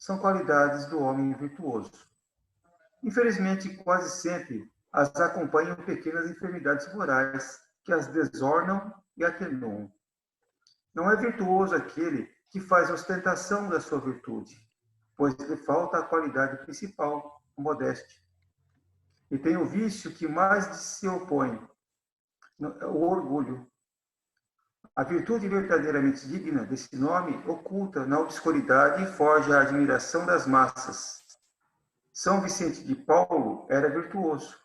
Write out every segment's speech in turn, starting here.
são qualidades do homem virtuoso. Infelizmente, quase sempre as acompanham pequenas enfermidades morais que as desornam e atenuam. Não é virtuoso aquele que faz ostentação da sua virtude, pois lhe falta a qualidade principal, a modéstia. E tem o vício que mais se opõe, o orgulho. A virtude verdadeiramente digna desse nome oculta na obscuridade e forja a admiração das massas. São Vicente de Paulo era virtuoso.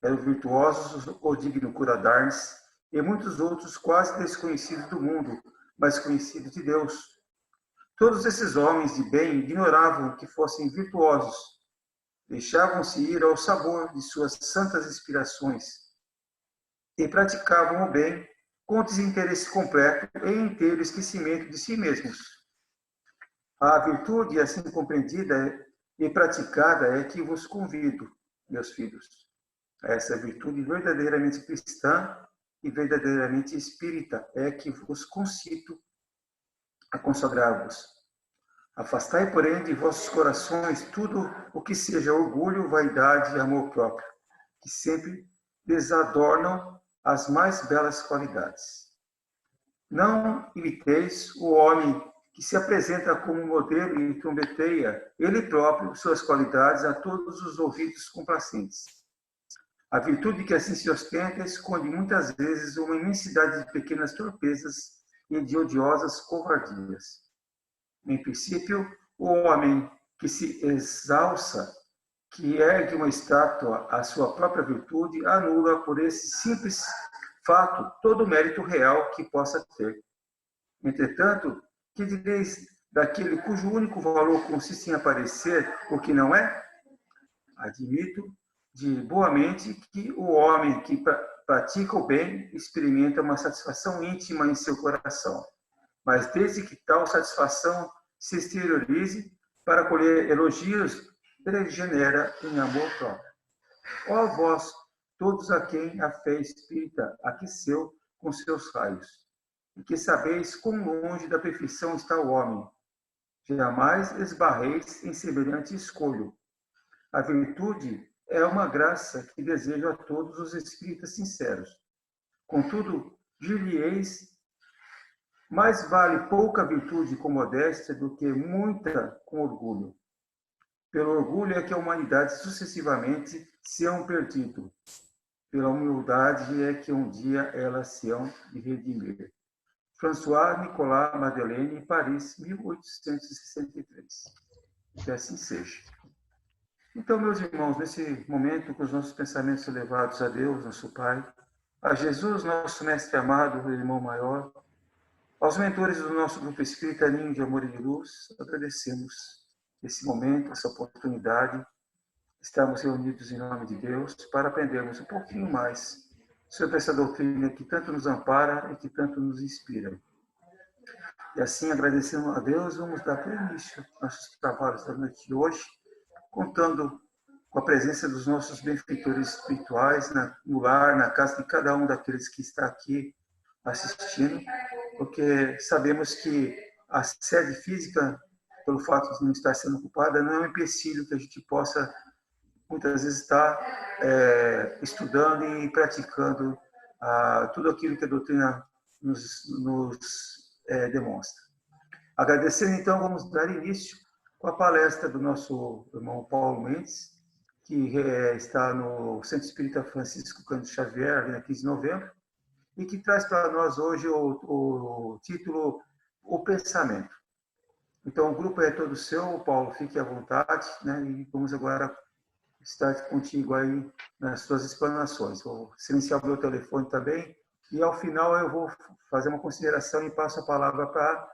Eram virtuosos o digno Cura d'Ars e muitos outros quase desconhecidos do mundo, mas conhecidos de Deus. Todos esses homens de bem ignoravam que fossem virtuosos, deixavam-se ir ao sabor de suas santas inspirações e praticavam o bem com desinteresse completo e inteiro esquecimento de si mesmos. A virtude assim compreendida e praticada é que vos convido, meus filhos, a essa virtude verdadeiramente cristã e verdadeiramente espírita, é que vos concito a consagrar-vos. Afastai, porém, de vossos corações tudo o que seja orgulho, vaidade e amor próprio, que sempre desadornam as mais belas qualidades. Não imiteis o homem que se apresenta como modelo e trombeteia, ele próprio, suas qualidades a todos os ouvidos complacentes. A virtude que assim se ostenta esconde muitas vezes uma imensidade de pequenas torpezas e de odiosas covardias. Em princípio, o homem que se exalça, que ergue uma estátua à sua própria virtude, anula por esse simples fato todo o mérito real que possa ter. Entretanto, que direis daquele cujo único valor consiste em aparecer o que não é? Admito de boamente que o homem que pratica o bem experimenta uma satisfação íntima em seu coração, mas desde que tal satisfação se exteriorize para colher elogios, regenera em amor próprio. Ó vós, todos a quem a fé espírita aqueceu com seus raios, e que sabeis quão longe da perfeição está o homem, jamais esbarreis em semelhante escolho. A virtude é uma graça que desejo a todos os espíritas sinceros. Contudo, dir-lhe-eis, mais vale pouca virtude com modéstia do que muita com orgulho. Pelo orgulho é que a humanidade sucessivamente se hão perdido. Pela humildade é que um dia elas se hão de redimir. François Nicolas Madeleine, Paris, 1863. Que assim seja. Então, meus irmãos, nesse momento, com os nossos pensamentos elevados a Deus, nosso Pai, a Jesus, nosso Mestre amado, irmão maior, aos mentores do nosso Grupo Espírita Ninho de Amor e de Luz, agradecemos esse momento, essa oportunidade, estarmos reunidos em nome de Deus para aprendermos um pouquinho mais sobre essa doutrina que tanto nos ampara e que tanto nos inspira. E assim, agradecendo a Deus, vamos dar por início nossos trabalhos da noite de hoje, contando com a presença dos nossos benfeitores espirituais no lar, na casa de cada um daqueles que está aqui assistindo, porque sabemos que a sede física, pelo fato de não estar sendo ocupada, não é um empecilho que a gente possa, muitas vezes, estar estudando e praticando tudo aquilo que a doutrina nos demonstra. Agradecendo, então, vamos dar início com a palestra do nosso irmão Paulo Mendes, que está no Centro Espírita Francisco Cândido Xavier, na 15 de novembro, e que traz para nós hoje o título O Pensamento. Então, o grupo é todo seu, Paulo, fique à vontade, né? E vamos agora estar contigo aí nas suas explanações. Vou silenciar o meu telefone também, e ao final eu vou fazer uma consideração e passo a palavra para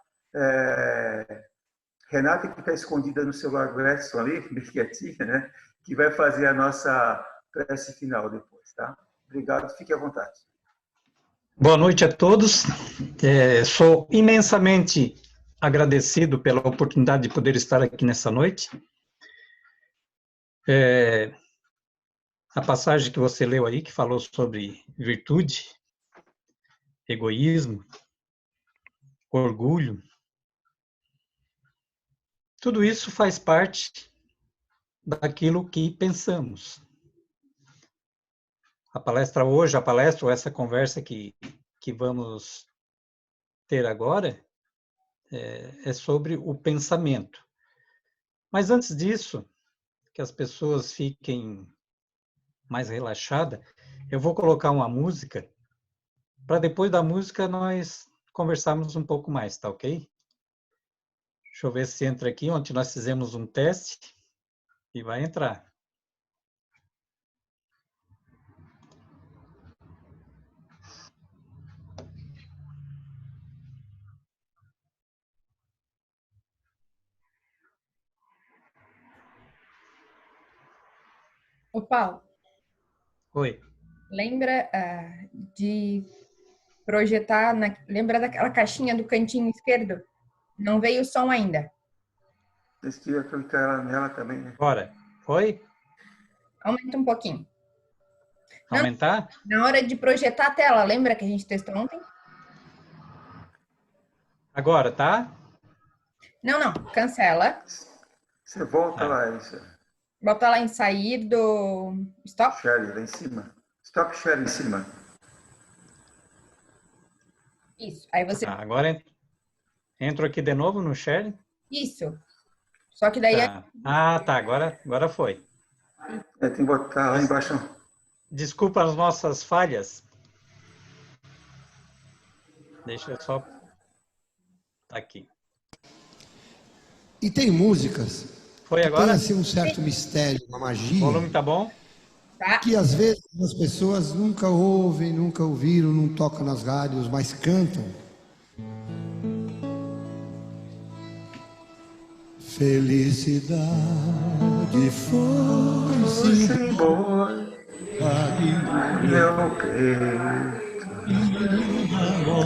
Renata, que está escondida no celular do Edson ali, bem quietinha, né? Que vai fazer a nossa prece final depois, tá? Obrigado, fique à vontade. Boa noite a todos. Sou imensamente agradecido pela oportunidade de poder estar aqui nessa noite. A passagem que você leu aí, que falou sobre virtude, egoísmo, orgulho, Tudo isso faz parte daquilo que pensamos. A palestra hoje, ou essa conversa que vamos ter agora, é sobre o pensamento. Mas antes disso, que as pessoas fiquem mais relaxadas, eu vou colocar uma música, para depois da música nós conversarmos um pouco mais, tá ok? Deixa eu ver se entra aqui. Ontem nós fizemos um teste e vai entrar. Ô, Paulo, Oi. lembra de projetar, lembra daquela caixinha do cantinho esquerdo? Não veio o som ainda. Vocês queriam clicar nela também, né? Bora. Foi? Aumenta um pouquinho. Não, Aumentar? na hora de projetar a tela, lembra que a gente testou ontem? Agora, tá? Não, cancela. Você volta Ah. lá, isso. Bota lá em sair do stop. Share lá em cima. Stop share em cima. Isso. Aí você. Agora entro aqui de novo no share. Isso. Só que daí. Tá. Ah, tá. Agora foi. Tem que botar lá embaixo. Desculpa as nossas falhas. Deixa eu só... Tá aqui. E tem músicas Foi que agora? tem assim um certo mistério, uma O magia, volume tá bom? Tá. que às vezes as pessoas nunca ouvem, nunca ouviram, não tocam nas rádios, mas cantam. Felicidade foi-se embora, meu peito,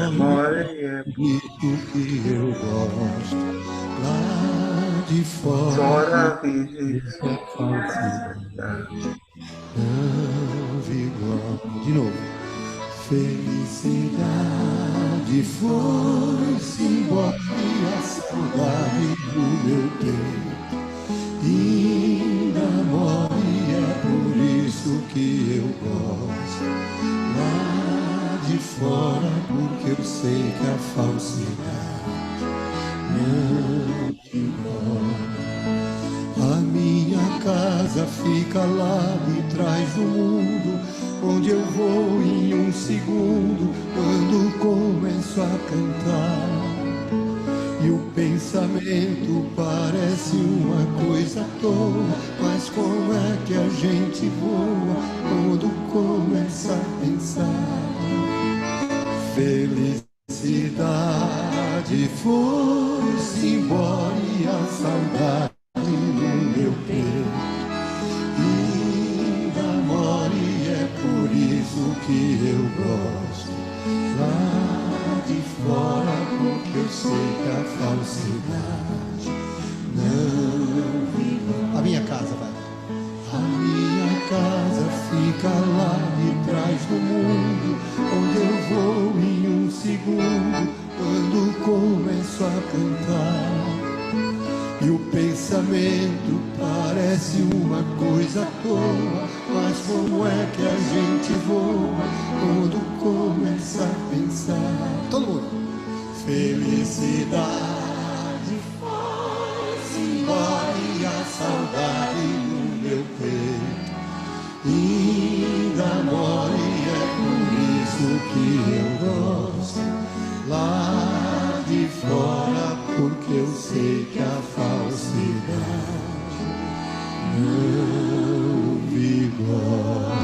amor é dito que eu gosto. Lá de fora, fora a vida, não vigor. De novo. Felicidade foi-se embora e a saudade do meu peito ainda morre, é por isso que eu gosto lá de fora, porque eu sei que a falsidade não te embora. A minha casa fica lá de trás do mundo, onde eu vou em um segundo quando começo a cantar. E o pensamento parece uma coisa à toa, mas como é que a gente voa quando começa a pensar? Felicidade foi-se embora e a saudade no meu peito ainda mora, e é por isso que eu gosto lá de fora, porque eu sei que a falsidade não vigora. A minha casa, vai. A minha casa fica lá de trás do mundo, onde eu vou em um segundo quando começo a cantar. E o pensamento parece uma coisa à toa, mas como é que a gente voa quando começa a pensar? Todo mundo. Felicidade foi-se embora e a saudade no meu peito ainda mora, e é por isso que eu gosto lá de fora, porque eu sei que a falsidade não vigora.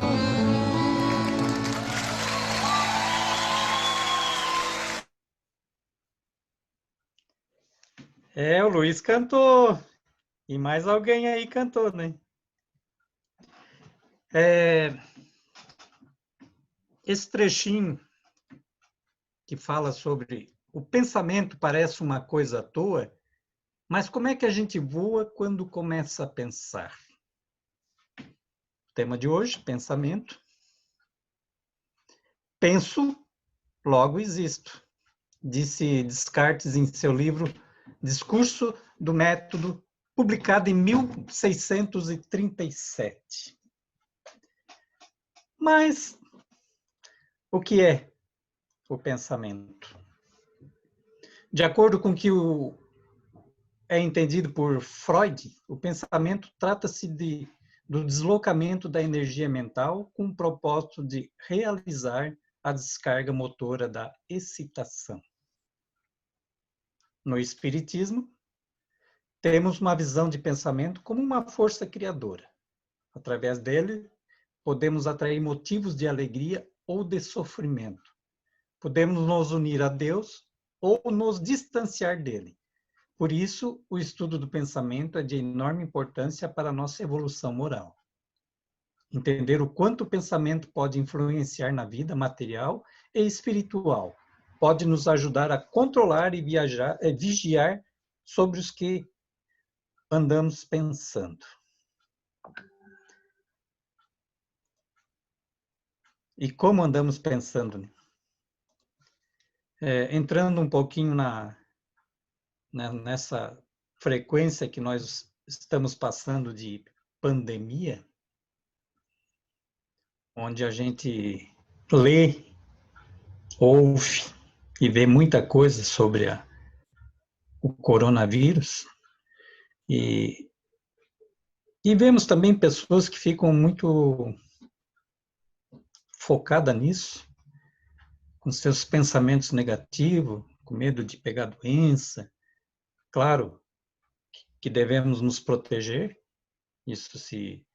O Luiz cantou. E mais alguém aí cantou, né? Esse trechinho que fala sobre o pensamento parece uma coisa à toa, mas como é que a gente voa quando começa a pensar? O tema de hoje, pensamento. Penso, logo existo, disse Descartes em seu livro Discurso do método, publicado em 1637. Mas o que é o pensamento? De acordo com o que é entendido por Freud, o pensamento trata-se do deslocamento da energia mental com o propósito de realizar a descarga motora da excitação. No Espiritismo, temos uma visão de pensamento como uma força criadora. Através dele, podemos atrair motivos de alegria ou de sofrimento. Podemos nos unir a Deus ou nos distanciar dele. Por isso, o estudo do pensamento é de enorme importância para a nossa evolução moral. Entender o quanto o pensamento pode influenciar na vida material e espiritual pode nos ajudar a controlar e vigiar sobre os que andamos pensando. E como andamos pensando? Entrando um pouquinho nessa frequência que nós estamos passando de pandemia, onde a gente lê, ouve e vê muita coisa sobre o coronavírus, e vemos também pessoas que ficam muito focadas nisso, com seus pensamentos negativos, com medo de pegar doença. Claro que devemos nos proteger, isso se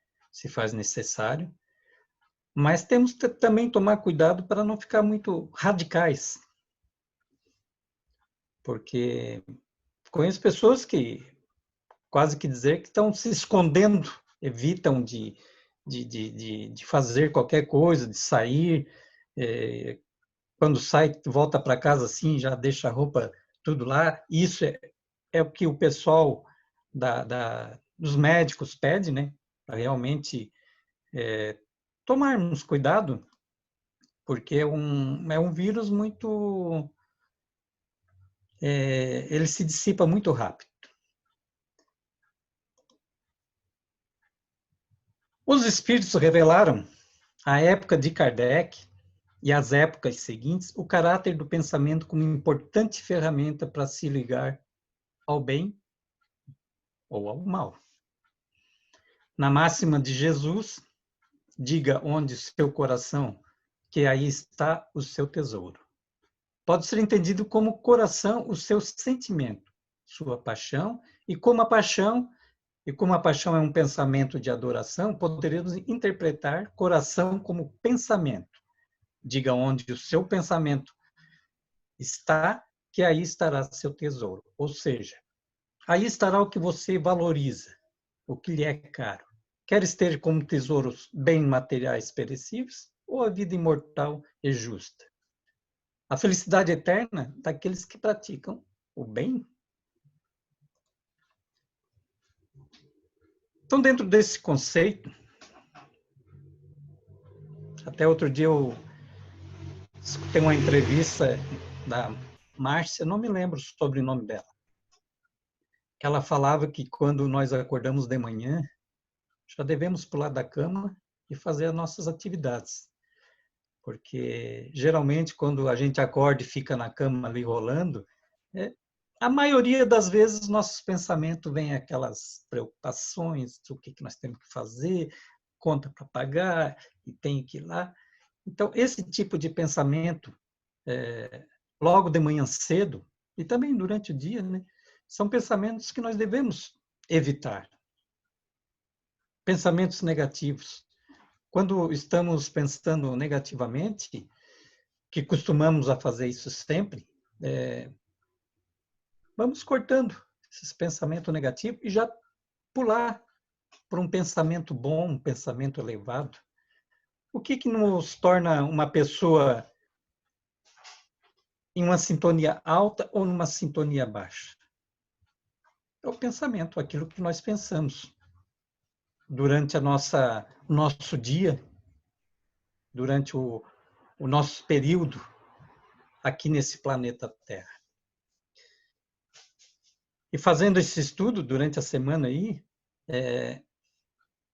faz necessário, mas temos que também tomar cuidado para não ficar muito radicais, porque conheço pessoas que quase que dizer que estão se escondendo, evitam de fazer qualquer coisa, de sair, quando sai, volta para casa assim, já deixa a roupa tudo lá. Isso é o que o pessoal dos médicos pede, né? Para realmente tomarmos cuidado, porque é um vírus muito... ele se dissipa muito rápido. Os espíritos revelaram, à época de Kardec e às épocas seguintes, o caráter do pensamento como importante ferramenta para se ligar ao bem ou ao mal. Na máxima de Jesus, diga onde seu coração, que aí está o seu tesouro. Pode ser entendido como coração, o seu sentimento, sua paixão, e como a paixão é um pensamento de adoração, poderíamos interpretar coração como pensamento. Diga onde o seu pensamento está, que aí estará seu tesouro. Ou seja, aí estará o que você valoriza, o que lhe é caro. Queres ter como tesouros bens materiais perecíveis ou a vida imortal e justa? A felicidade eterna daqueles que praticam o bem. Então, dentro desse conceito, até outro dia eu escutei uma entrevista da Márcia, não me lembro o sobrenome dela, que ela falava que quando nós acordamos de manhã, já devemos pular da cama e fazer as nossas atividades. Porque, geralmente, quando a gente acorda e fica na cama ali rolando, a maioria das vezes nossos pensamentos vêm aquelas preocupações, o que nós temos que fazer, conta para pagar, e tem que ir lá. Então, esse tipo de pensamento, logo de manhã cedo, e também durante o dia, né, são pensamentos que nós devemos evitar. Pensamentos negativos. Quando estamos pensando negativamente, que costumamos a fazer isso sempre, vamos cortando esses pensamentos negativos e já pular para um pensamento bom, um pensamento elevado. O que nos torna uma pessoa em uma sintonia alta ou numa sintonia baixa? É o pensamento, aquilo que nós pensamos durante o nosso dia, durante o nosso período aqui nesse planeta Terra. E fazendo esse estudo durante a semana aí,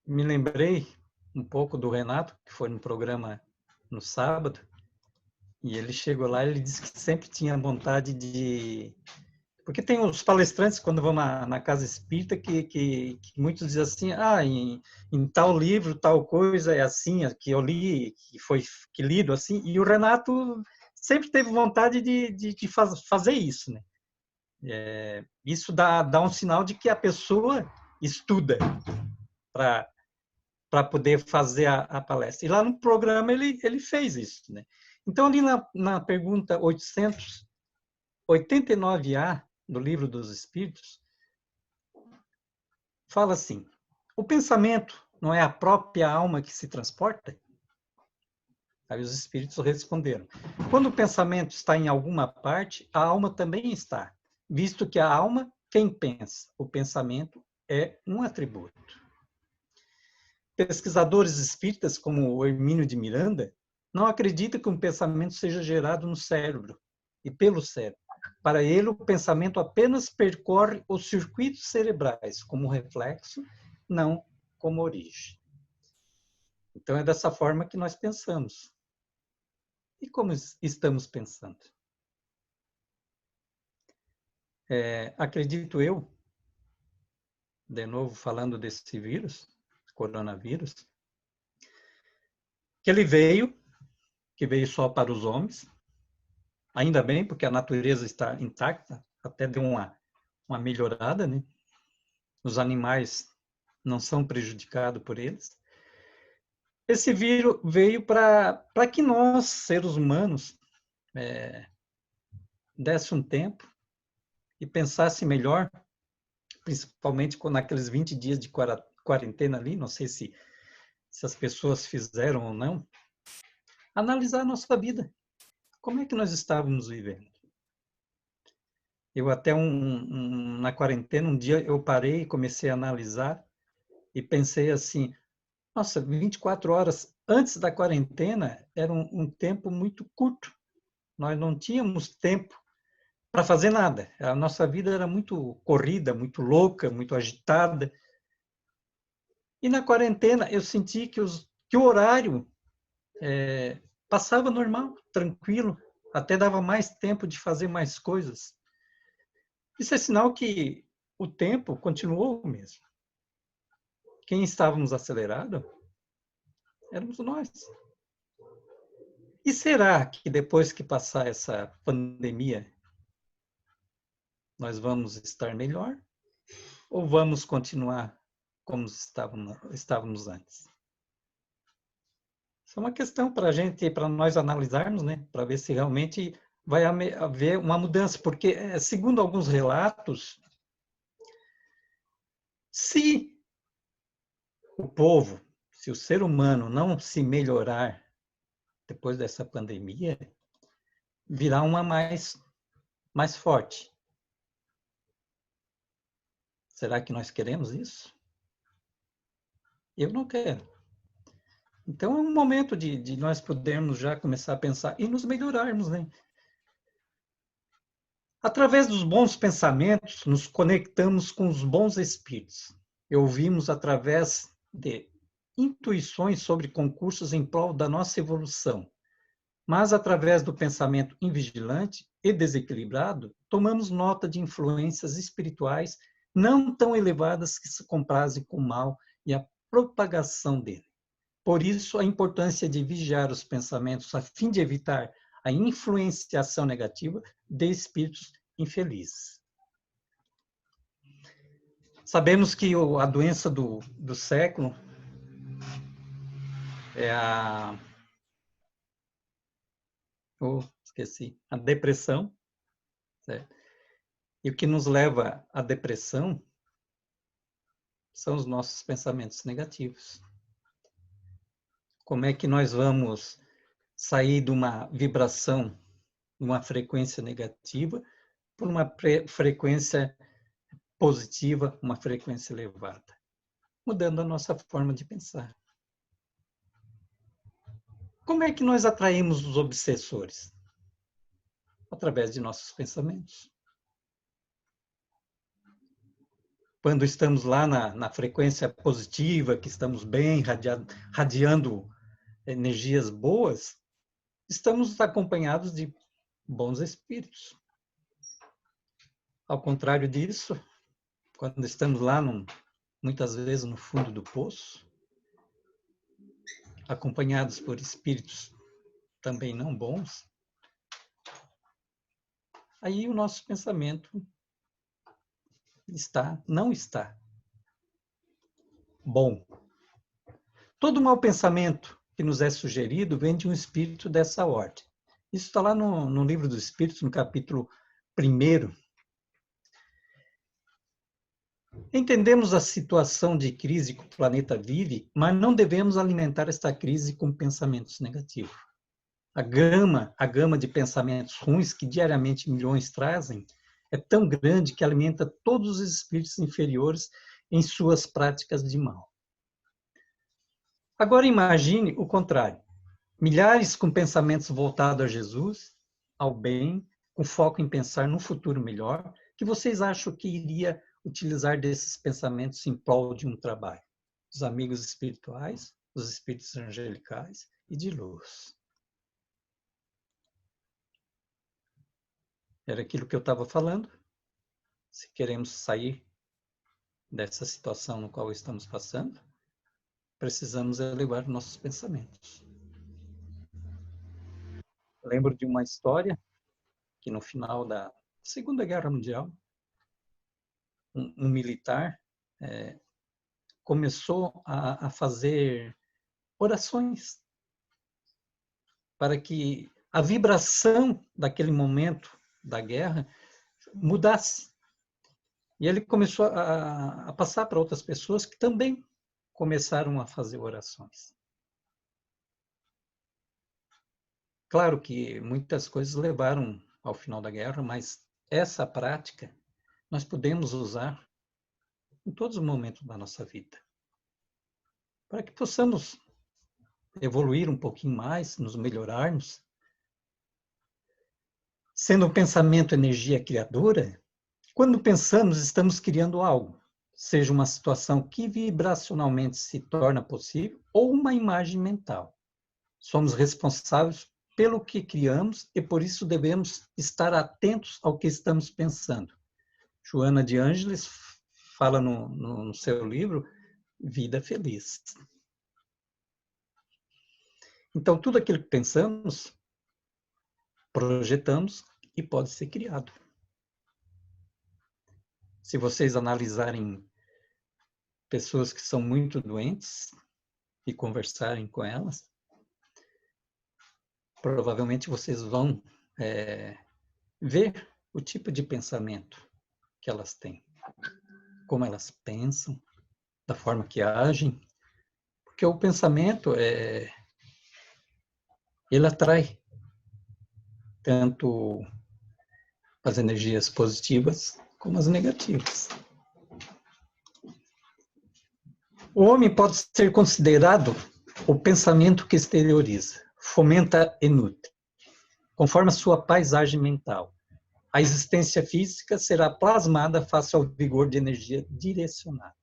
me lembrei um pouco do Renato, que foi no programa no sábado, e ele chegou lá e ele disse que sempre tinha vontade de... Porque tem os palestrantes, quando vão na casa espírita, que muitos dizem assim, em tal livro, tal coisa é assim, que eu li, que lido assim, e o Renato sempre teve vontade de fazer isso, né? Isso dá um sinal de que a pessoa estuda para poder fazer a palestra. E lá no programa ele fez isso, né? Então, ali na pergunta 889A do Livro dos Espíritos, fala assim: o pensamento não é a própria alma que se transporta? Aí os espíritos responderam: quando o pensamento está em alguma parte, a alma também está, visto que a alma, quem pensa, o pensamento é um atributo. Pesquisadores espíritas, como o Hermínio de Miranda, não acreditam que um pensamento seja gerado no cérebro e pelo cérebro. Para ele, o pensamento apenas percorre os circuitos cerebrais como reflexo, não como origem. Então, é dessa forma que nós pensamos. E como estamos pensando? Acredito eu, de novo falando desse vírus, coronavírus, que ele veio só para os homens. Ainda bem, porque a natureza está intacta, até deu uma melhorada, né? Os animais não são prejudicados por eles. Esse vírus veio para que nós, seres humanos, desse um tempo e pensasse melhor, principalmente naqueles 20 dias de quarentena ali, não sei se as pessoas fizeram ou não, analisar a nossa vida. Como é que nós estávamos vivendo? Eu até na quarentena, um dia eu parei e comecei a analisar e pensei assim, nossa, 24 horas antes da quarentena era um tempo muito curto. Nós não tínhamos tempo para fazer nada. A nossa vida era muito corrida, muito louca, muito agitada. E na quarentena eu senti que o horário passava normal, tranquilo, até dava mais tempo de fazer mais coisas. Isso é sinal que o tempo continuou o mesmo. Quem estávamos acelerado éramos nós. E será que depois que passar essa pandemia, nós vamos estar melhor? Ou vamos continuar como estávamos antes? Isso é uma questão para nós analisarmos, né? Para ver se realmente vai haver uma mudança. Porque, segundo alguns relatos, se o povo, se o ser humano não se melhorar depois dessa pandemia, virá uma mais forte. Será que nós queremos isso? Eu não quero. Então, é um momento de nós podermos já começar a pensar e nos melhorarmos, né? Através dos bons pensamentos, nos conectamos com os bons espíritos. E ouvimos através de intuições sobre concursos em prol da nossa evolução. Mas, através do pensamento invigilante e desequilibrado, tomamos nota de influências espirituais não tão elevadas que se comprazem com o mal e a propagação dele. Por isso, a importância de vigiar os pensamentos a fim de evitar a influenciação negativa de espíritos infelizes. Sabemos que a doença do século é a depressão, certo? E o que nos leva à depressão são os nossos pensamentos negativos. Como é que nós vamos sair de uma vibração, de uma frequência negativa, por uma frequência positiva, uma frequência elevada? Mudando a nossa forma de pensar. Como é que nós atraímos os obsessores? Através de nossos pensamentos. quando estamos lá na frequência positiva, que estamos bem, radiando energias boas, estamos acompanhados de bons espíritos. Ao contrário disso, quando estamos lá, muitas vezes no fundo do poço, acompanhados por espíritos também não bons, aí o nosso pensamento não está bom. Todo mau pensamento que nos é sugerido vem de um espírito dessa ordem. Isso está lá no Livro dos Espíritos, no capítulo 1. Entendemos a situação de crise que o planeta vive, mas não devemos alimentar esta crise com pensamentos negativos. A gama de pensamentos ruins que diariamente milhões trazem é tão grande que alimenta todos os espíritos inferiores em suas práticas de mal. Agora imagine o contrário. Milhares com pensamentos voltados a Jesus, ao bem, com foco em pensar num futuro melhor, que vocês acham que iria utilizar desses pensamentos em prol de um trabalho? Os amigos espirituais, os espíritos angelicais e de luz. Era aquilo que eu estava falando. Se queremos sair dessa situação no qual estamos passando, precisamos elevar nossos pensamentos. Eu lembro de uma história que no final da Segunda Guerra Mundial, um militar começou a fazer orações para que a vibração daquele momento da guerra mudasse. E ele começou a passar para outras pessoas que também começaram a fazer orações. Claro que muitas coisas levaram ao final da guerra, mas essa prática nós podemos usar em todos os momentos da nossa vida, para que possamos evoluir um pouquinho mais, nos melhorarmos. Sendo o pensamento energia criadora, quando pensamos, estamos criando algo, seja uma situação que vibracionalmente se torna possível ou uma imagem mental. Somos responsáveis pelo que criamos e por isso devemos estar atentos ao que estamos pensando. Joana de Ângeles fala no seu livro Vida Feliz. Então, tudo aquilo que pensamos, projetamos e pode ser criado. Se vocês analisarem pessoas que são muito doentes e conversarem com elas, provavelmente vocês vão ver o tipo de pensamento que elas têm, como elas pensam, da forma que agem, porque o pensamento ele atrai tanto as energias positivas como as negativas. O homem pode ser considerado o pensamento que exterioriza, fomenta e nutre, conforme a sua paisagem mental. A existência física será plasmada face ao vigor de energia direcionada.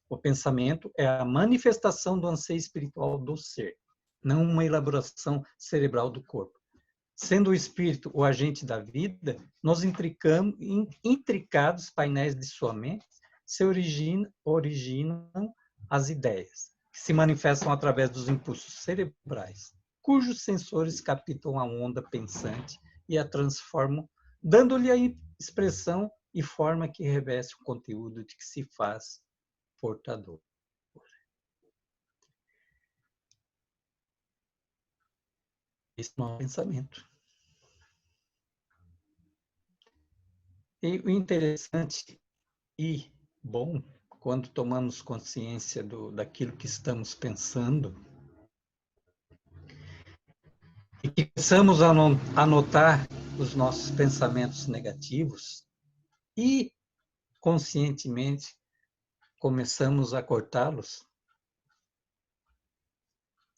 O pensamento é a manifestação do anseio espiritual do ser, não uma elaboração cerebral do corpo. Sendo o espírito o agente da vida, nos intricados painéis de sua mente se originam as ideias, que se manifestam através dos impulsos cerebrais, cujos sensores captam a onda pensante e a transformam, dando-lhe a expressão e forma que reveste o conteúdo de que se faz portador. Esse é o pensamento. E o interessante e bom, quando tomamos consciência daquilo que estamos pensando, e que começamos a anotar os nossos pensamentos negativos e, conscientemente, começamos a cortá-los,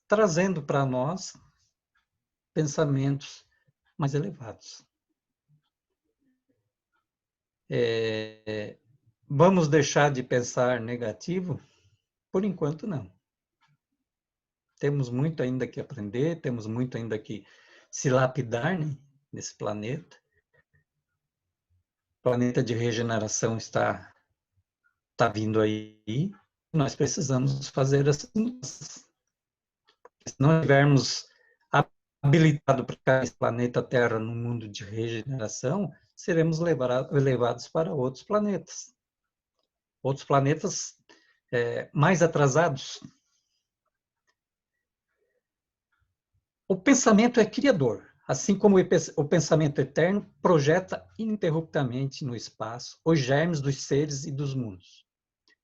trazendo para nós pensamentos mais elevados. Vamos deixar de pensar negativo? Por enquanto, não. Temos muito ainda que aprender, temos muito ainda que se lapidar, né, nesse planeta. O planeta de regeneração está vindo aí. Nós precisamos fazer essas mudanças. Se não estivermos habilitados para ficar nesse planeta Terra no mundo de regeneração, seremos levados para outros planetas. Outros planetas mais atrasados. O pensamento é criador, assim como o pensamento eterno projeta ininterruptamente no espaço os germes dos seres e dos mundos.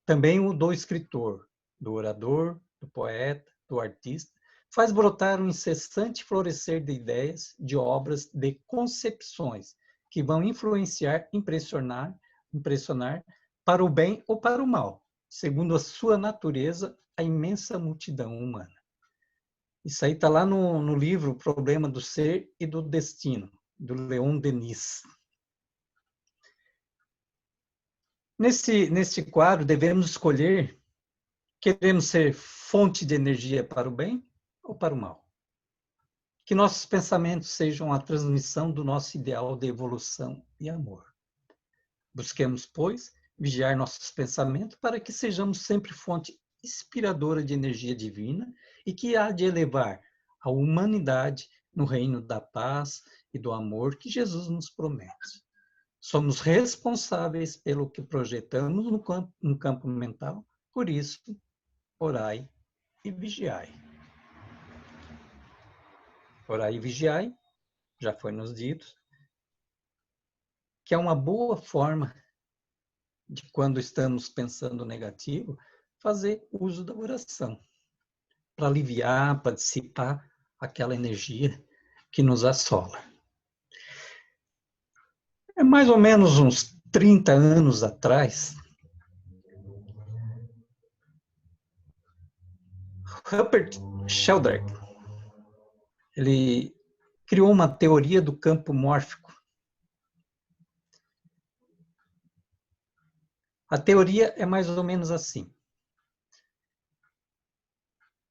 Também o do escritor, do orador, do poeta, do artista, faz brotar um incessante florescer de ideias, de obras, de concepções que vão influenciar, impressionar para o bem ou para o mal, segundo a sua natureza, a imensa multidão humana. Isso aí está lá no livro O Problema do Ser e do Destino, do Leon Denis. Nesse quadro, devemos escolher: queremos ser fonte de energia para o bem ou para o mal? Que nossos pensamentos sejam a transmissão do nosso ideal de evolução e amor. Busquemos, pois, vigiar nossos pensamentos para que sejamos sempre fonte inspiradora de energia divina e que há de elevar a humanidade no reino da paz e do amor que Jesus nos promete. Somos responsáveis pelo que projetamos no campo mental, por isso, orai e vigiai. Orai e vigiai, já foi nos dito, que é uma boa forma de, quando estamos pensando negativo, fazer uso da oração, para aliviar, para dissipar aquela energia que nos assola. É mais ou menos uns 30 anos atrás, Rupert Sheldrake, ele criou uma teoria do campo mórfico. A teoria é mais ou menos assim.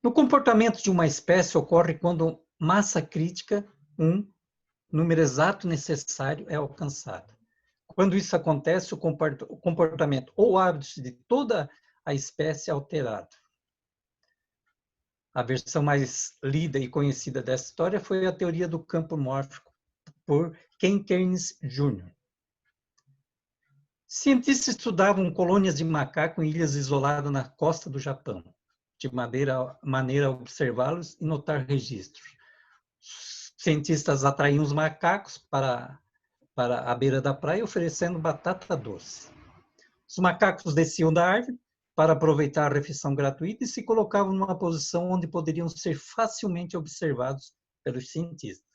No comportamento de uma espécie ocorre quando massa crítica, um número exato necessário, é alcançado. Quando isso acontece, o comportamento ou hábitos de toda a espécie é alterado. A versão mais lida e conhecida dessa história foi a teoria do campo mórfico, por Ken Kearns Jr. Cientistas estudavam colônias de macaco em ilhas isoladas na costa do Japão, de maneira a observá-los e notar registros. Os cientistas atraíam os macacos para a beira da praia, oferecendo batata doce. Os macacos desciam da árvore para aproveitar a refeição gratuita e se colocavam numa posição onde poderiam ser facilmente observados pelos cientistas.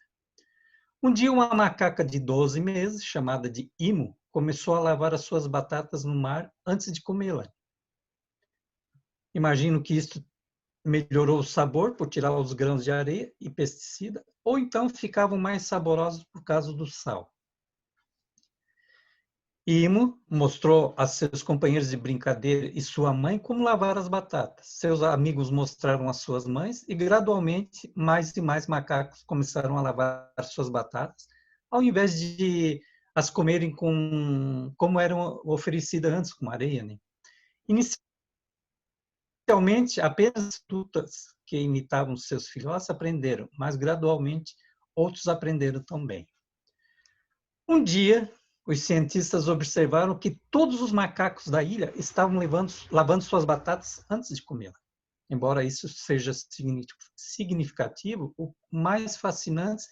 Um dia, uma macaca de 12 meses, chamada de Imo, começou a lavar as suas batatas no mar antes de comê-la. Imagino que isto melhorou o sabor por tirar os grãos de areia e pesticida, ou então ficavam mais saborosos por causa do sal. Imo mostrou a seus companheiros de brincadeira e sua mãe como lavar as batatas. Seus amigos mostraram às suas mães e, gradualmente, mais e mais macacos começaram a lavar suas batatas, ao invés de as comerem como eram oferecidas antes, com areia, né? Inicialmente, apenas adultas que imitavam seus filhotes aprenderam, mas, gradualmente, outros aprenderam também. Um dia, os cientistas observaram que todos os macacos da ilha estavam lavando suas batatas antes de comê-la. Embora isso seja significativo, o mais fascinante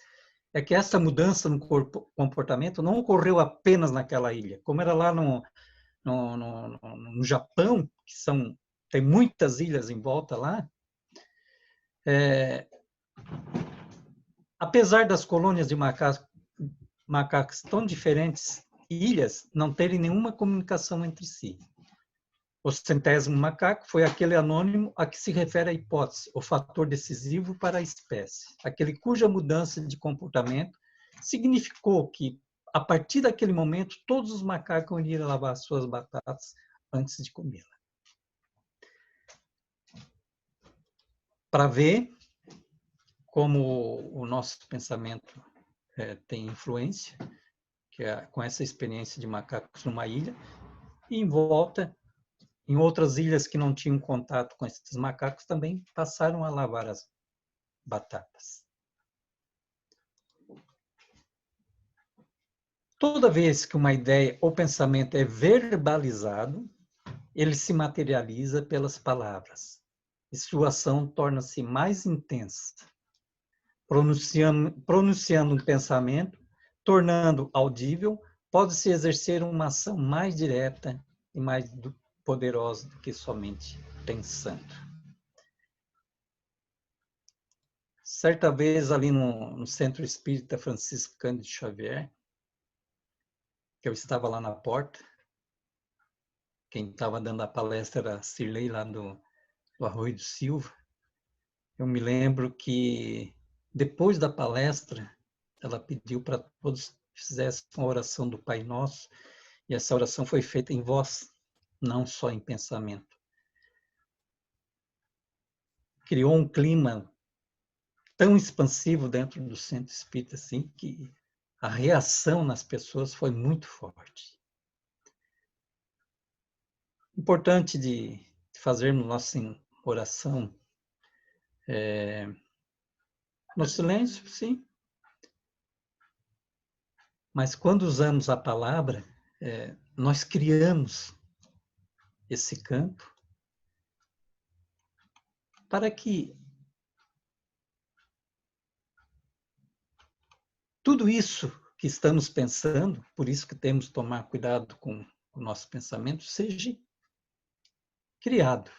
é que essa mudança no comportamento não ocorreu apenas naquela ilha. Como era lá no Japão, que tem muitas ilhas em volta lá, apesar das colônias de macacos tão diferentes, ilhas não terem nenhuma comunicação entre si. O 100º macaco foi aquele anônimo a que se refere a hipótese, o fator decisivo para a espécie, aquele cuja mudança de comportamento significou que a partir daquele momento, todos os macacos iriam lavar suas batatas antes de comê-la. Para ver como o nosso pensamento tem influência, com essa experiência de macacos numa ilha, e em volta, em outras ilhas que não tinham contato com esses macacos, também passaram a lavar as batatas. Toda vez que uma ideia ou pensamento é verbalizado, ele se materializa pelas palavras, e sua ação torna-se mais intensa, pronunciando um pensamento, tornando audível, pode-se exercer uma ação mais direta e mais poderosa do que somente pensando. Certa vez, ali no Centro Espírita Francisco Cândido Xavier, que eu estava lá na porta, quem estava dando a palestra era a Cirlei, lá do Arroio do Silva. Eu me lembro que, depois da palestra, ela pediu para todos fizessem uma oração do Pai Nosso, e essa oração foi feita em voz, não só em pensamento. Criou um clima tão expansivo dentro do Centro Espírita, assim, que a reação nas pessoas foi muito forte. Importante de fazermos nossa oração no silêncio, sim. Mas quando usamos a palavra, nós criamos esse campo para que tudo isso que estamos pensando, por isso que temos que tomar cuidado com o nosso pensamento, seja criado.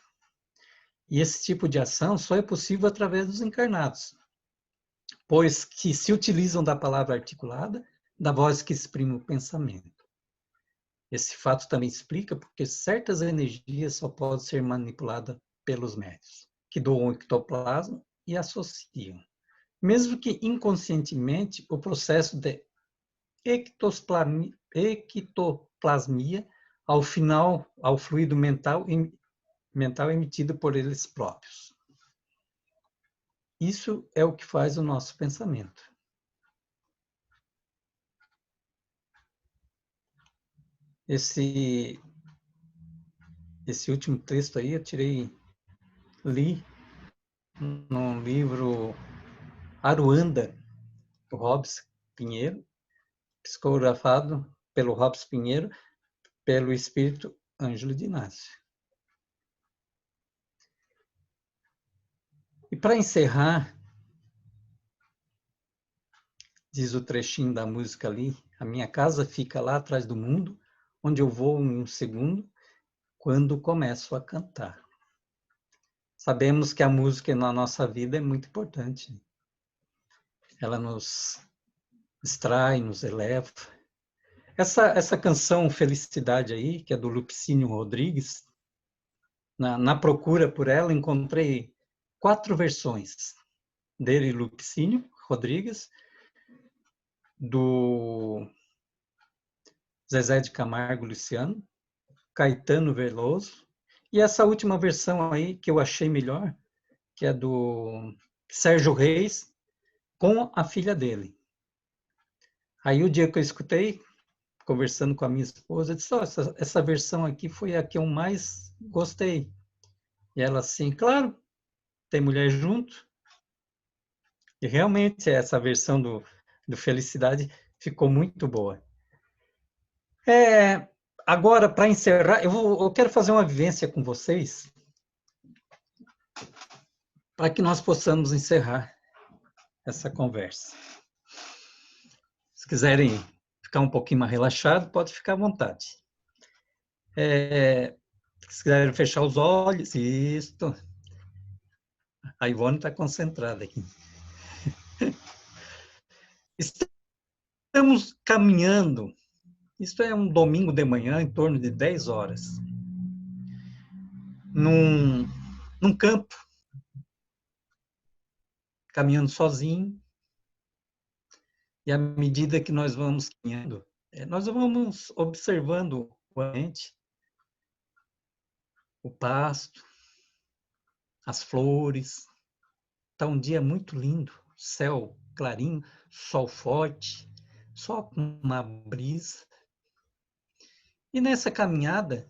E esse tipo de ação só é possível através dos encarnados, pois que se utilizam da palavra articulada, da voz que exprime o pensamento. Esse fato também explica porque certas energias só podem ser manipuladas pelos médiuns, que doam o ectoplasma e associam. Mesmo que inconscientemente, o processo de ectoplasmia, ao final, ao fluido mental emitido por eles próprios. Isso é o que faz o nosso pensamento. Esse último texto aí eu li num livro Aruanda, do Robson Pinheiro, psicografado pelo Robson Pinheiro, pelo espírito Ângelo de Inácio. E para encerrar, diz o trechinho da música ali, a minha casa fica lá atrás do mundo, onde eu vou em um segundo, quando começo a cantar. Sabemos que a música na nossa vida é muito importante. Ela nos distrai, nos eleva. Essa canção Felicidade aí, que é do Lupicínio Rodrigues, na procura por ela, encontrei 4 versões dele, Lupicínio Rodrigues, do Zezé de Camargo Luciano, Caetano Veloso, e essa última versão aí, que eu achei melhor, que é do Sérgio Reis, com a filha dele. Aí o dia que eu escutei, conversando com a minha esposa, eu disse, essa versão aqui foi a que eu mais gostei. E ela assim, claro, tem mulher junto. E realmente essa versão do Felicidade ficou muito boa. Agora, para encerrar, eu quero fazer uma vivência com vocês, para que nós possamos encerrar essa conversa. Se quiserem ficar um pouquinho mais relaxado, pode ficar à vontade. Se quiserem fechar os olhos, isto. A Ivone está concentrada aqui. Estamos caminhando, isso é um domingo de manhã, em torno de 10 horas, num campo, caminhando sozinho, e à medida que nós vamos caminhando, nós vamos observando o ambiente, o pasto, as flores. Está um dia muito lindo, céu clarinho, sol forte, só com uma brisa. E nessa caminhada,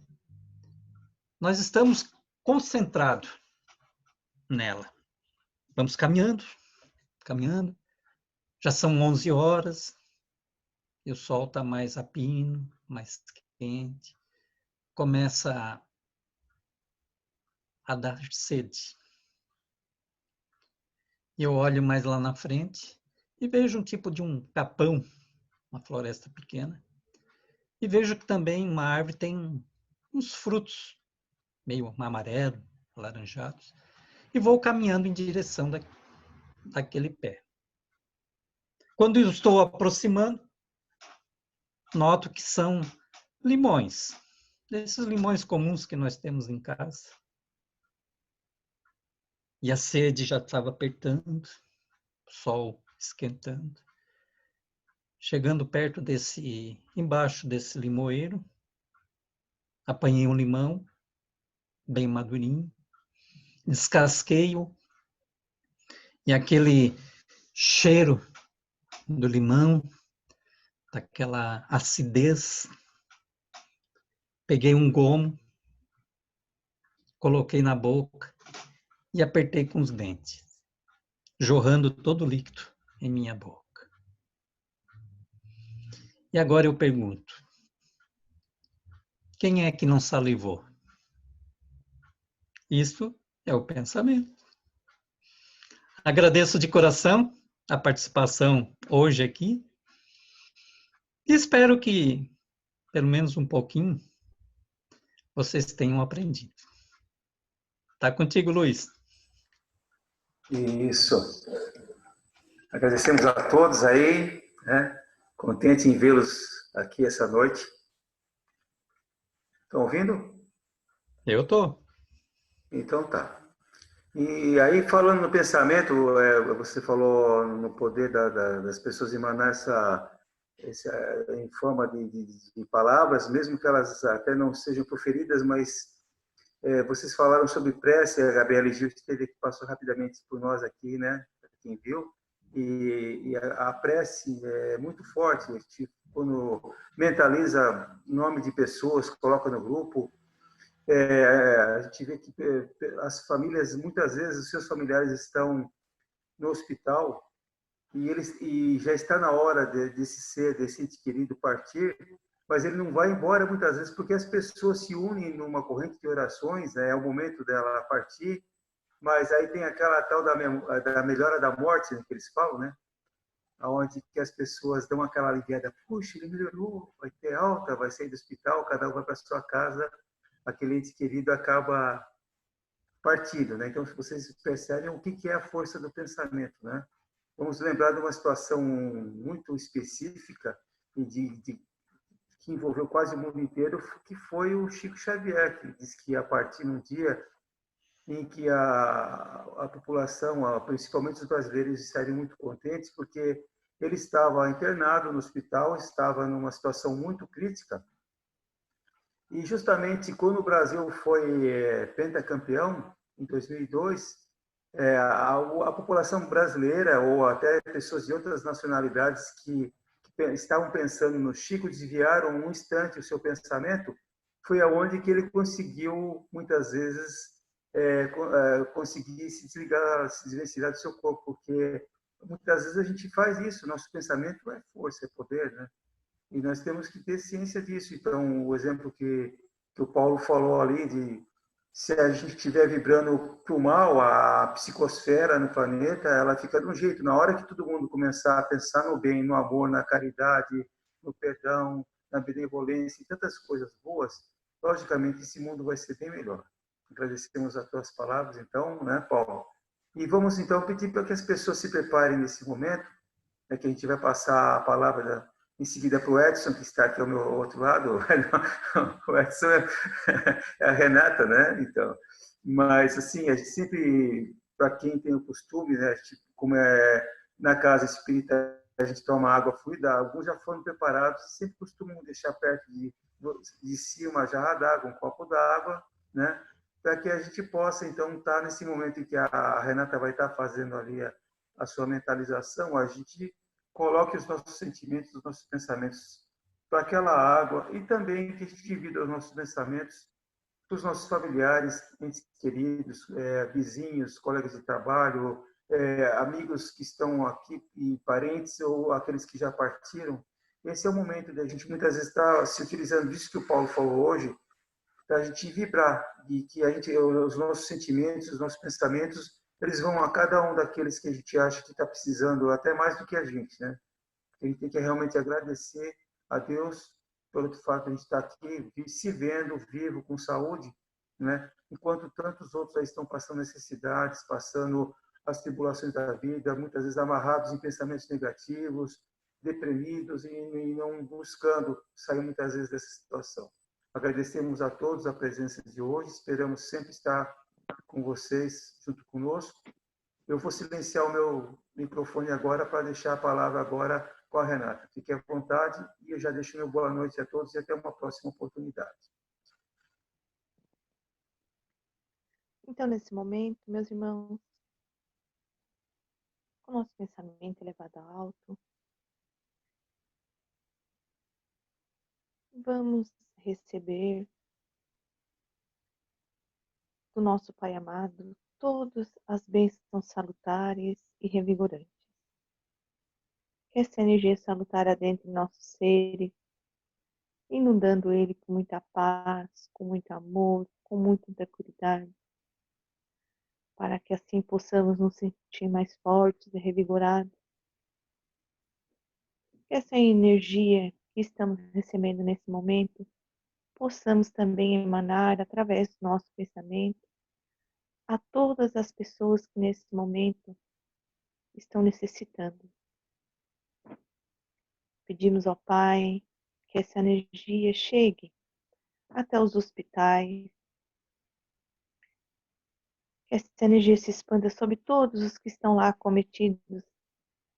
nós estamos concentrados nela. Vamos caminhando, caminhando. Já são 11 horas, e o sol está mais a pino, mais quente. Começa a dar sede. E eu olho mais lá na frente e vejo um tipo de um capão, uma floresta pequena. E vejo que também uma árvore tem uns frutos meio amarelo, alaranjados. E vou caminhando em direção daquele pé. Quando eu estou aproximando, noto que são limões. Esses limões comuns que nós temos em casa. E a sede já estava apertando, o sol esquentando. Chegando perto embaixo desse limoeiro, apanhei um limão, bem madurinho, descasquei-o, e aquele cheiro do limão, daquela acidez, peguei um gomo, coloquei na boca e apertei com os dentes, jorrando todo o líquido em minha boca. E agora eu pergunto, quem é que não salivou? Isso é o pensamento. Agradeço de coração a participação hoje aqui e espero que, pelo menos um pouquinho, vocês tenham aprendido. Tá contigo, Luiz. Isso. Agradecemos a todos aí, né? Contente em vê-los aqui essa noite. Estão ouvindo? Eu estou. Então tá. E aí, falando no pensamento, você falou no poder das pessoas emanar em forma de palavras, mesmo que elas até não sejam proferidas, mas vocês falaram sobre prece, a Gabriela Gil esteve aqui, passou rapidamente por nós aqui, né? Quem viu. E a prece é muito forte, a gente, quando mentaliza nome de pessoas, coloca no grupo, a gente vê que as famílias, muitas vezes, os seus familiares estão no hospital e já está na hora desse ente querido partir, mas ele não vai embora muitas vezes porque as pessoas se unem numa corrente de orações, né? É o momento dela partir, mas aí tem aquela tal da melhora da morte, né, que eles falam, né? Onde que as pessoas dão aquela aliviada, puxa, ele melhorou, vai ter alta, vai sair do hospital, cada um vai para sua casa, aquele ente querido acaba partindo, né? Então, vocês percebem o que é a força do pensamento, né? Vamos lembrar de uma situação muito específica que envolveu quase o mundo inteiro, que foi o Chico Xavier, que disse que a partir de um dia em que a população, principalmente os brasileiros, estariam muito contentes, porque ele estava internado no hospital, estava numa situação muito crítica, e justamente quando o Brasil foi pentacampeão, em 2002, a população brasileira, ou até pessoas de outras nacionalidades que estavam pensando no Chico, desviaram um instante o seu pensamento, foi aonde que ele conseguiu, muitas vezes, conseguir se desvencilhar do seu corpo, porque muitas vezes a gente faz isso, nosso pensamento é força, é poder, né? E nós temos que ter ciência disso. Então, o exemplo que o Paulo falou ali, de se a gente estiver vibrando para o mal, a psicosfera no planeta, ela fica de um jeito. Na hora que todo mundo começar a pensar no bem, no amor, na caridade, no perdão, na benevolência e tantas coisas boas, logicamente esse mundo vai ser bem melhor. Agradecemos as tuas palavras, então, né, Paulo? E vamos, então, pedir para que as pessoas se preparem nesse momento, né, que a gente vai passar a palavra em seguida para o Edson, que está aqui ao meu outro lado. O Edson é a Renata, né? Então, mas, assim, a gente sempre, para quem tem o costume, né, como é na casa espírita, a gente toma água fluida, alguns já foram preparados e sempre costumam deixar perto de si uma jarra d'água, um copo d'água, né? Para que a gente possa, então, estar nesse momento em que a Renata vai estar fazendo ali a sua mentalização, a gente coloque os nossos sentimentos, os nossos pensamentos para aquela água e também que a gente divida os nossos pensamentos para os nossos familiares, entes queridos, vizinhos, colegas de trabalho, amigos que estão aqui e parentes ou aqueles que já partiram. Esse é o momento da gente muitas vezes estar se utilizando disso que o Paulo falou hoje, para a gente vibrar de que os nossos sentimentos, os nossos pensamentos, eles vão a cada um daqueles que a gente acha que está precisando, até mais do que a gente, né? A gente tem que realmente agradecer a Deus pelo fato de a gente estar aqui, se vendo vivo, com saúde, né? Enquanto tantos outros aí estão passando necessidades, passando as tribulações da vida, muitas vezes amarrados em pensamentos negativos, deprimidos e não buscando sair muitas vezes dessa situação. Agradecemos a todos a presença de hoje, esperamos sempre estar com vocês, junto conosco. Eu vou silenciar o meu microfone agora para deixar a palavra agora com a Renata. Fique à vontade e eu já deixo meu boa noite a todos e até uma próxima oportunidade. Então, nesse momento, meus irmãos, com o nosso pensamento elevado alto, vamos receber do nosso Pai amado todas as bênçãos salutares e revigorantes. Que essa energia salutar adentre em nossos seres, inundando ele com muita paz, com muito amor, com muita tranquilidade, para que assim possamos nos sentir mais fortes e revigorados. Que essa energia que estamos recebendo nesse momento, possamos também emanar através do nosso pensamento a todas as pessoas que nesse momento estão necessitando. Pedimos ao Pai que essa energia chegue até os hospitais, que essa energia se expanda sobre todos os que estão lá acometidos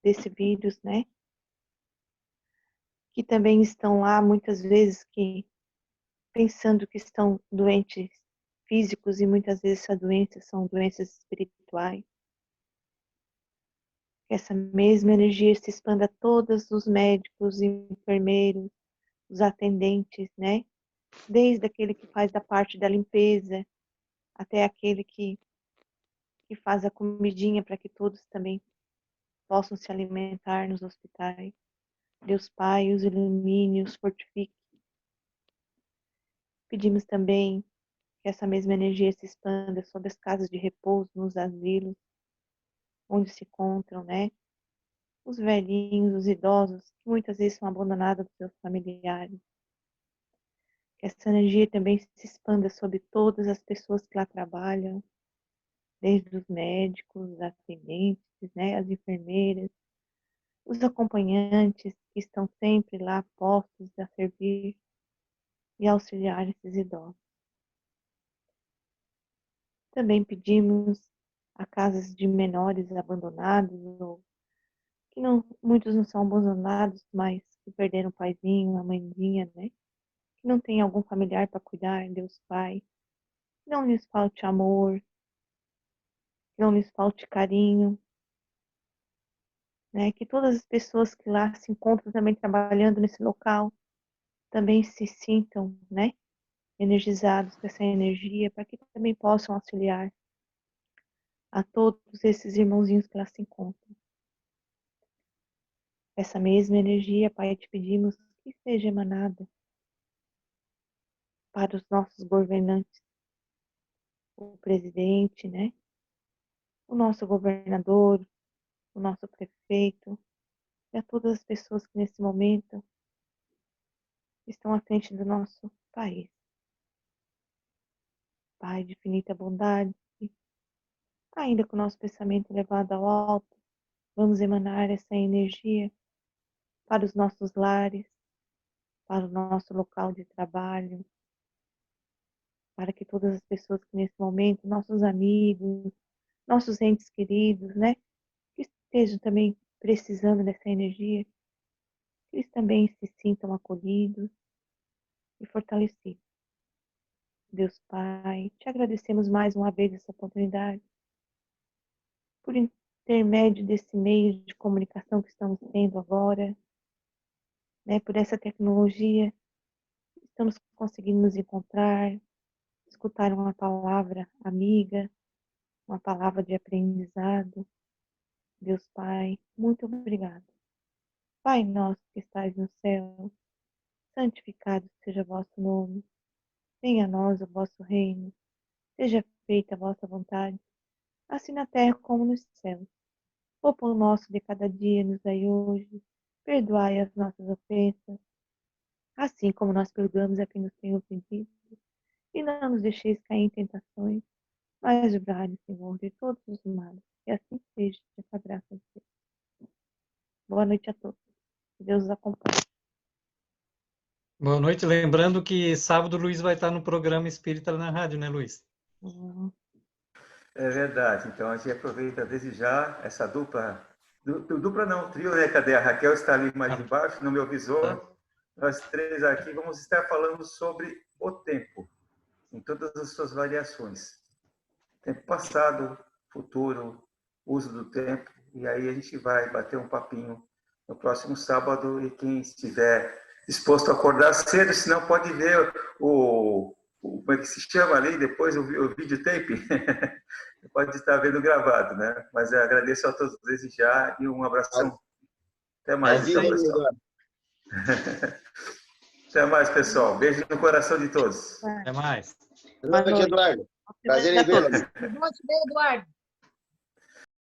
desse vírus, né? Que também estão lá muitas vezes pensando que estão doentes físicos e muitas vezes essas doenças são doenças espirituais. Que essa mesma energia se expanda a todos os médicos, enfermeiros, os atendentes, né? Desde aquele que faz a parte da limpeza até aquele que faz a comidinha para que todos também possam se alimentar nos hospitais. Deus Pai, os ilumine, os fortifique. Pedimos também que essa mesma energia se expanda sobre as casas de repouso, nos asilos, onde se encontram, né? Os velhinhos, os idosos, que muitas vezes são abandonados dos seus familiares. Que essa energia também se expanda sobre todas as pessoas que lá trabalham, desde os médicos, os atendentes, né, as enfermeiras, os acompanhantes que estão sempre lá postos a servir e auxiliar esses idosos. Também pedimos a casas de menores abandonados, ou que não, muitos não são abandonados, mas que perderam o paizinho, a mãezinha, né? Que não tem algum familiar para cuidar, Deus Pai. Que não lhes falte amor, que não lhes falte carinho, né? Que todas as pessoas que lá se encontram também trabalhando nesse local também se sintam, né? Energizados com essa energia, para que também possam auxiliar a todos esses irmãozinhos que lá se encontram. Essa mesma energia, Pai, te pedimos que seja emanada para os nossos governantes, o presidente, né? O nosso governador, o nosso prefeito e a todas as pessoas que nesse momento estão à frente do nosso país. Pai de infinita bondade, ainda com o nosso pensamento elevado ao alto, vamos emanar essa energia para os nossos lares, para o nosso local de trabalho, para que todas as pessoas que nesse momento, nossos amigos, nossos entes queridos, né, que estejam também precisando dessa energia, que eles também se sintam acolhidos e fortalecidos. Deus Pai, te agradecemos mais uma vez essa oportunidade, por intermédio desse meio de comunicação que estamos tendo agora, né, por essa tecnologia, estamos conseguindo nos encontrar, escutar uma palavra amiga, uma palavra de aprendizado. Deus Pai, muito obrigado. Pai nosso que estais no céu, santificado seja o vosso nome. Venha a nós o vosso reino. Seja feita a vossa vontade, assim na terra como nos céus. O pão nosso de cada dia nos dai hoje. Perdoai as nossas ofensas, assim como nós perdoamos a quem nos tem ofendido. E não nos deixeis cair em tentações, mas livrai-nos, Senhor, de todos os males. E assim seja, com a graça de Deus. Boa noite a todos. Que Deus os acompanhe. Boa noite. Lembrando que sábado o Luiz vai estar no programa Espírita na rádio, né, Luiz? É verdade. Então, a gente aproveita desde já essa dupla. Dupla não, trio, né? Cadê? A Raquel está ali mais embaixo, no meu visor. Nós três aqui vamos estar falando sobre o tempo, em todas as suas variações. Tempo passado, futuro, uso do tempo. E aí a gente vai bater um papinho no próximo sábado. E quem estiver disposto a acordar cedo, senão pode ver como é que se chama ali, depois o videotape. Pode estar vendo gravado, né? Mas eu agradeço a todos desde já e um abração. Até mais, então, pessoal. Até mais, pessoal. Beijo no coração de todos. Até mais. Boa noite, Eduardo. Prazer em vê-lo. Boa noite, Eduardo.